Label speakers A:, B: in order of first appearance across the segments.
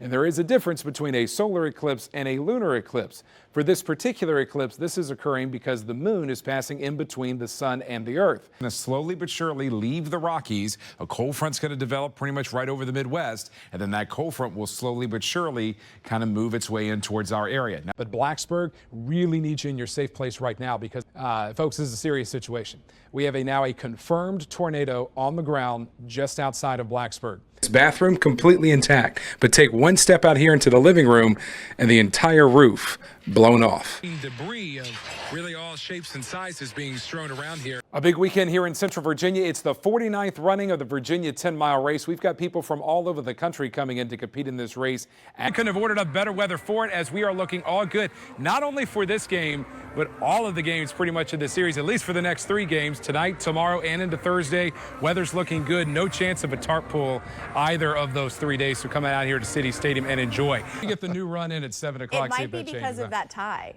A: And there is a difference between a solar eclipse and a lunar eclipse. For this particular eclipse, this is occurring because the moon is passing in between the sun and the earth.
B: Going to slowly but surely leave the Rockies. A cold front's going to develop pretty much right over the Midwest, and then that cold front will slowly but surely kind of move its way in towards our area. Now,
A: but Blacksburg really needs you in your safe place right now because, folks, this is a serious situation. We have now a confirmed tornado on the ground just outside of Blacksburg. This bathroom completely intact, but take one step out here into the living room and the entire roof blown off.
B: Debris of really all shapes and sizes being strewn around here.
A: A big weekend here in Central Virginia. It's the 49th running of the Virginia 10-mile race. We've got people from all over the country coming in to compete in this race.
B: I couldn't have ordered up better weather for it, as we are looking all good, not only for this game, but all of the games pretty much in this series, at least for the next 3 games, tonight, tomorrow, and into Thursday. Weather's looking good. No chance of a tarp pull either of those 3 days. So come out here to City Stadium and enjoy. You get the new run in at 7 o'clock.
C: It might be because of that tie.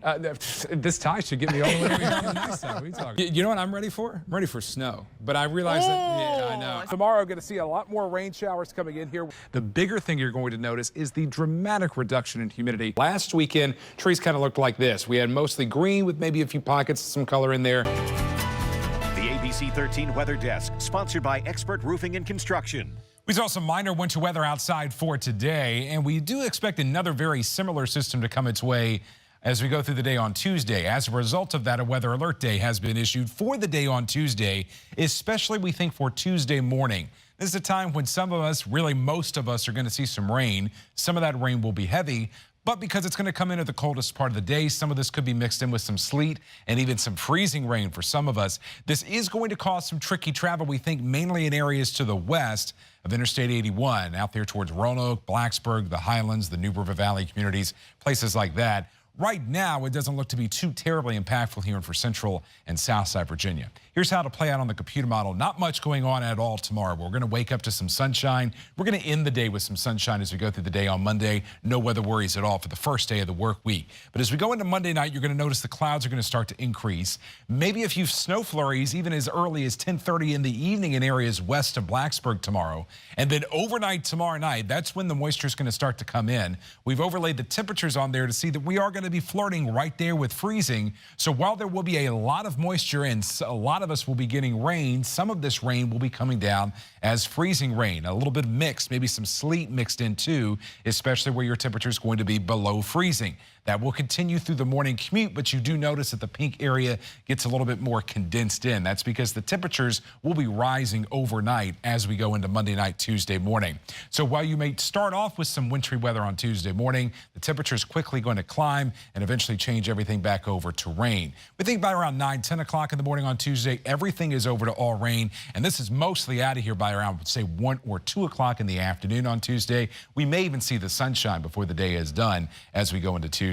A: This tie should get me all the way on the nice side. What are you talking? You know what I'm ready for? I'm ready for snow. But I realize that, yeah, I know. Tomorrow, we're going to see a lot more rain showers coming in here. The bigger thing you're going to notice is the dramatic reduction in humidity. Last weekend, trees kind of looked like this. We had mostly green with maybe a few pockets of some color in there.
D: The ABC 13 Weather Desk, sponsored by Expert Roofing and Construction.
B: We saw some minor winter weather outside for today, and we do expect another very similar system to come its way as we go through the day on Tuesday. As a result of that, a weather alert day has been issued for the day on Tuesday, especially we think for Tuesday morning. This is a time when some of us, really most of us, are going to see some rain. Some of that rain will be heavy, but because it's going to come in at the coldest part of the day, some of this could be mixed in with some sleet and even some freezing rain for some of us. This is going to cause some tricky travel, we think, mainly in areas to the west of Interstate 81, out there towards Roanoke, Blacksburg, the Highlands, the New River Valley communities, places like that. Right now, it doesn't look to be too terribly impactful here for Central and Southside Virginia. Here's how to play out on the computer model. Not much going on at all tomorrow. We're going to wake up to some sunshine. We're going to end the day with some sunshine as we go through the day on Monday. No weather worries at all for the first day of the work week. But as we go into Monday night, you're going to notice the clouds are going to start to increase. Maybe a few snow flurries even as early as 10:30 in the evening in areas west of Blacksburg tomorrow. And then overnight tomorrow night, that's when the moisture is going to start to come in. We've overlaid the temperatures on there to see that we are going to be flirting right there with freezing. So while there will be a lot of moisture and a lot of us will be getting rain, some of this rain will be coming down as freezing rain, a little bit mixed, maybe some sleet mixed in too, especially where your temperature is going to be below freezing. That will continue through the morning commute, but you do notice that the pink area gets a little bit more condensed in. That's because the temperatures will be rising overnight as we go into Monday night, Tuesday morning. So while you may start off with some wintry weather on Tuesday morning, the temperature is quickly going to climb and eventually change everything back over to rain. We think by around 9, 10 o'clock in the morning on Tuesday, everything is over to all rain, and this is mostly out of here by around, say, 1 or 2 o'clock in the afternoon on Tuesday. We may even see the sunshine before the day is done as we go into Tuesday.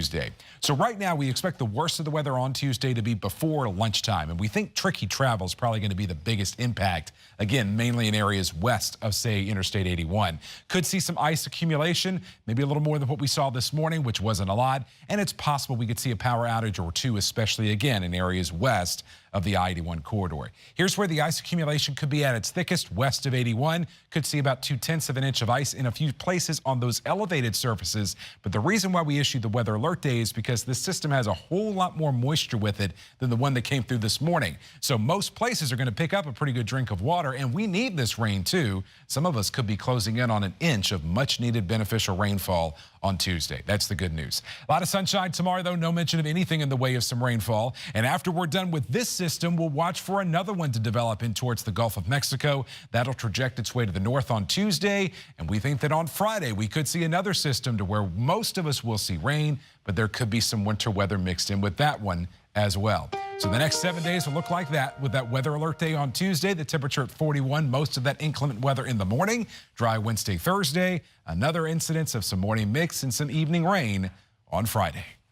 B: So right now we expect the worst of the weather on Tuesday to be before lunchtime, and we think tricky travel is probably going to be the biggest impact, again, mainly in areas west of, say, Interstate 81. Could see some ice accumulation, maybe a little more than what we saw this morning, which wasn't a lot, and it's possible we could see a power outage or two, especially again in areas west of the I-81 corridor. Here's where the ice accumulation could be at its thickest, west of 81. Could see about 0.2 of an inch of ice in a few places on those elevated surfaces. But the reason why we issued the weather alert day is because this system has a whole lot more moisture with it than the one that came through this morning. So most places are going to pick up a pretty good drink of water, and we need this rain too. Some of us could be closing in on an inch of much needed beneficial rainfall on Tuesday. That's the good news. A lot of sunshine tomorrow, though. No mention of anything in the way of some rainfall. And after we're done with this system, we'll watch for another one to develop in towards the Gulf of Mexico. That'll traject its way to the north on Tuesday. And we think that on Friday, we could see another system to where most of us will see rain, but there could be some winter weather mixed in with that one as well. So the next 7 days will look like that with that weather alert day on Tuesday, the temperature at 41, most of that inclement weather in the morning, dry Wednesday, Thursday, another incidence of some morning mix and some evening rain on Friday.